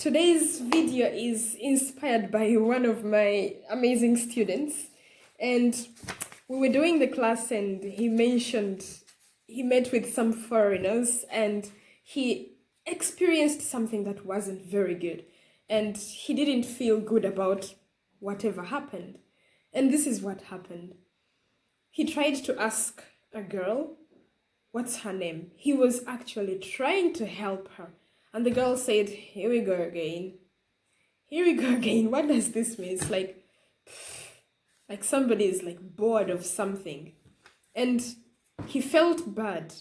Today's video is inspired by one of my amazing students, and we were doing the class and he mentioned he met with some foreigners and he experienced something that wasn't very good and he didn't feel good about whatever happened. And this is what happened. He tried to ask a girl what's her name. He was actually trying to help her. And the girl said, here we go again. Here we go again. What does this mean? It's like somebody is like bored of something. And he felt bad.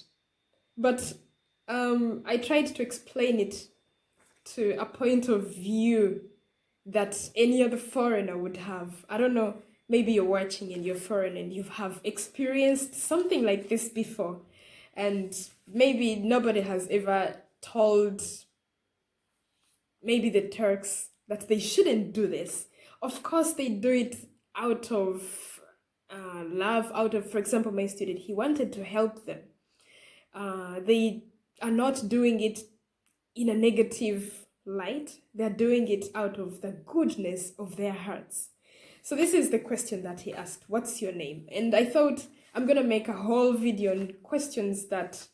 But I tried to explain it to a point of view that any other foreigner would have. I don't know, maybe you're watching and you're foreign and you have experienced something like this before. And maybe nobody has ever told maybe the Turks that they shouldn't do this. Of course, they do it out of love, out of, for example, my student, he wanted to help them. They are not doing it in a negative light. They're doing it out of the goodness of their hearts. So this is the question that he asked, what's your name? And I thought I'm going to make a whole video on questions that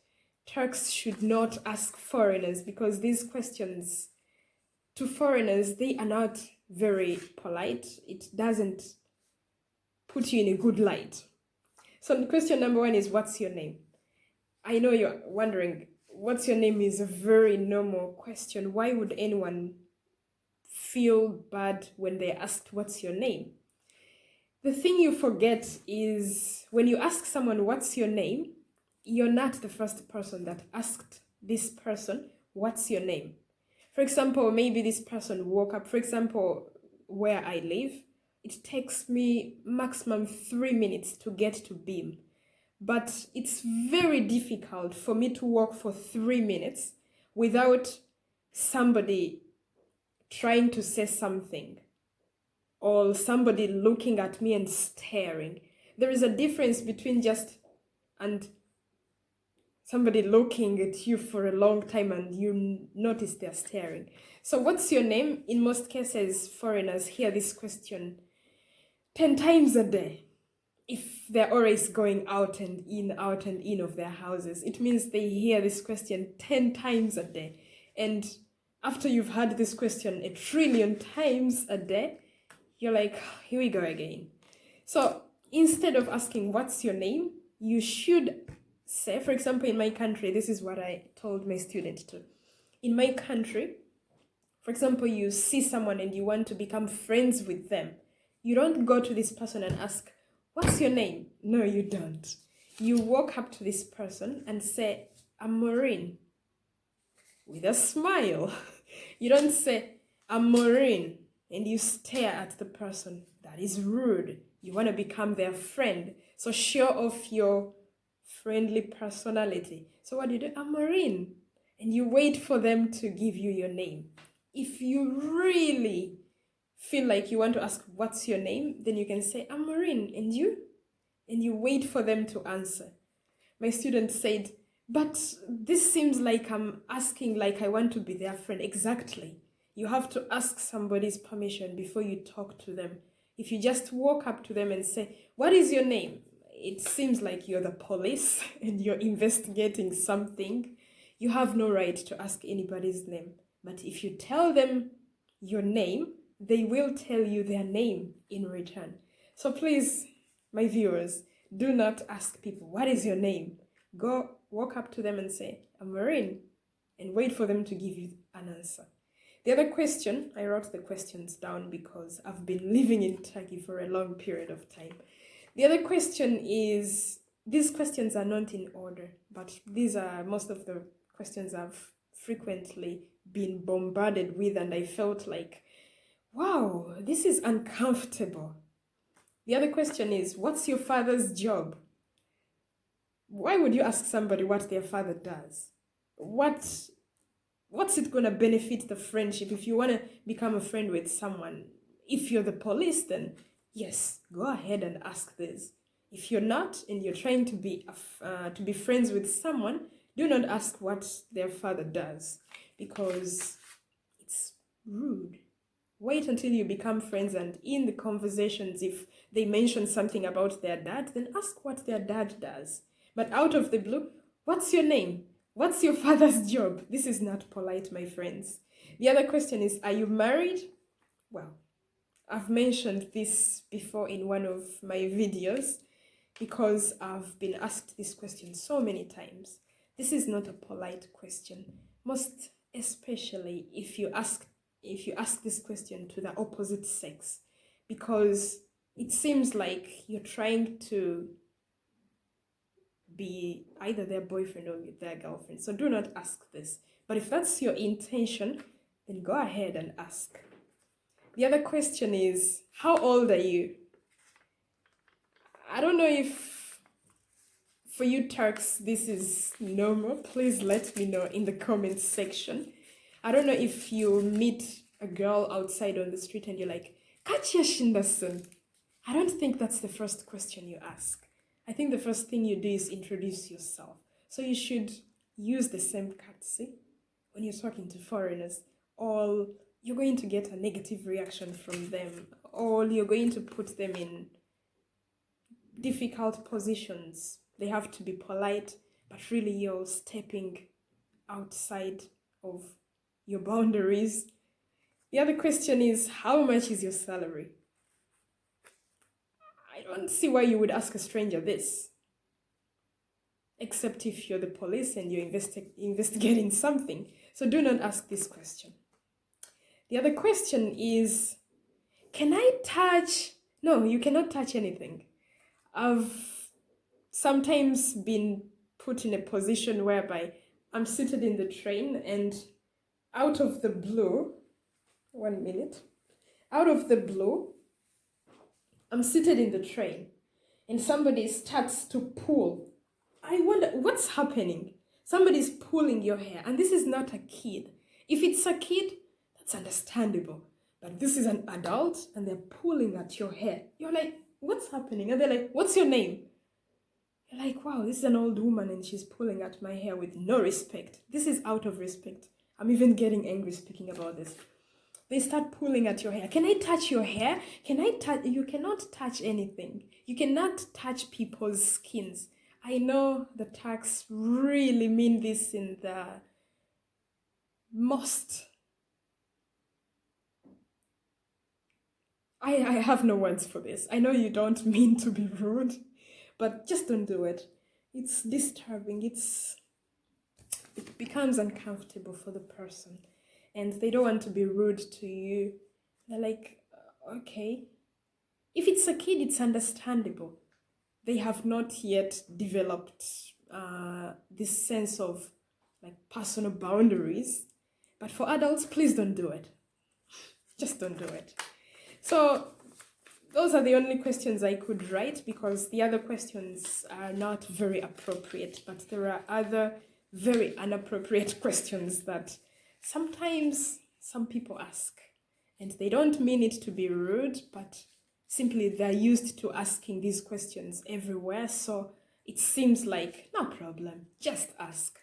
Turks should not ask foreigners, because these questions to foreigners, they are not very polite. It doesn't put you in a good light. So question number one is, what's your name? I know you're wondering, what's your name is a very normal question. Why would anyone feel bad when they're asked what's your name? The thing you forget is when you ask someone what's your name, you're not the first person that asked this person what's your name. For example, maybe this person woke up, for example, where I live, it takes me maximum 3 minutes to get to Beam. But it's very difficult for me to walk for 3 minutes without somebody trying to say something or somebody looking at me and staring. There is a difference between just and somebody looking at you for a long time and you notice they're staring. So what's your name? In most cases, foreigners hear this question 10 times a day. If they're always going out and in of their houses, it means they hear this question 10 times a day. And after you've heard this question 1 trillion times a day, you're like, here we go again. So instead of asking what's your name, you should say, for example, in my country, this is what I told my students to. In my country, for example, you see someone and you want to become friends with them. You don't go to this person and ask, what's your name? No, you don't. You walk up to this person and say, I'm Maureen, with a smile. You don't say, I'm Maureen, and you stare at the person. That is rude. You want to become their friend. So show off your friendly personality. So what do you do? I'm Maureen. And you wait for them to give you your name. If you really feel like you want to ask what's your name, then you can say, I'm Maureen. And you? And you wait for them to answer. My student said, but this seems like I'm asking like I want to be their friend. Exactly. You have to ask somebody's permission before you talk to them. If you just walk up to them and say, what is your name? It seems like you're the police and you're investigating something. You have no right to ask anybody's name. But if you tell them your name, they will tell you their name in return. So please, my viewers, do not ask people, what is your name? Go walk up to them and say, I'm Maureen, and wait for them to give you an answer. The other question, I wrote the questions down because I've been living in Turkey for a long period of time. The other question is, these questions are not in order, but these are most of the questions I've frequently been bombarded with, and I felt like, wow, this is uncomfortable. The other question is, what's your father's job? Why would you ask somebody what their father does? What's it going to benefit the friendship? If you want to become a friend with someone, if you're the police, then yes, go ahead and ask this. If you're not and you're trying to be friends with someone, do not ask what their father does, because rude. Wait until you become friends, and in the conversations, if they mention something about their dad, then ask what their dad does. But out of the blue, what's your name? What's your father's job? This is not polite, my friends. The other question is, are you married? Well, I've mentioned this before in one of my videos because I've been asked this question so many times. This is not a polite question, most especially if you ask this question to the opposite sex, because it seems like you're trying to be either their boyfriend or their girlfriend. So do not ask this. But if that's your intention, then go ahead and ask. The other question is, how old are you? I don't know if for you Turks this is normal. Please let me know in the comments section. I don't know if you meet a girl outside on the street and you're like, Katya Shindasun. I don't think that's the first question you ask. I think the first thing you do is introduce yourself. So you should use the same courtesy when you're talking to foreigners, or you're going to get a negative reaction from them, or you're going to put them in difficult positions. They have to be polite, but really you're stepping outside of your boundaries. The other question is, how much is your salary? I don't see why you would ask a stranger this, except if you're the police and you're investigating something. So do not ask this question. The other question is, can I touch? No, you cannot touch anything. I've sometimes been put in a position whereby I'm seated in the train and out of the blue, 1 minute, out of the blue, I'm seated in the train and somebody starts to pull. I wonder what's happening. Somebody's pulling your hair, and this is not a kid. If it's a kid, that's understandable. But this is an adult and they're pulling at your hair. You're like, what's happening? And they're like, what's your name? You're like, wow, this is an old woman and she's pulling at my hair with no respect. This is out of respect. I'm even getting angry speaking about this. They start pulling at your hair. Can I touch your hair? Can I touch? You cannot touch anything. You cannot touch people's skins. I know the Turks really mean this in the most... I have no words for this. I know you don't mean to be rude, but just don't do it. It's disturbing. It becomes uncomfortable for the person, and they don't want to be rude to you. They're like, okay. If it's a kid, it's understandable. They have not yet developed this sense of like personal boundaries. But for adults, please don't do it. Just don't do it. So those are the only questions I could write, because the other questions are not very appropriate, but there are other very inappropriate questions that sometimes some people ask, and they don't mean it to be rude, but simply they're used to asking these questions everywhere, so it seems like no problem, just ask.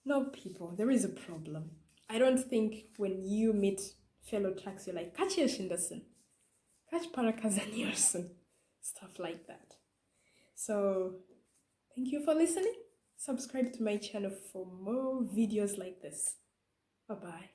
No, people, there is a problem. I don't think when you meet fellow Turks you're like, Kaç yaşındasın? Kaç para kazanıyorsun? Stuff like that. So thank you for listening. Subscribe to my channel for more videos like this. Bye bye.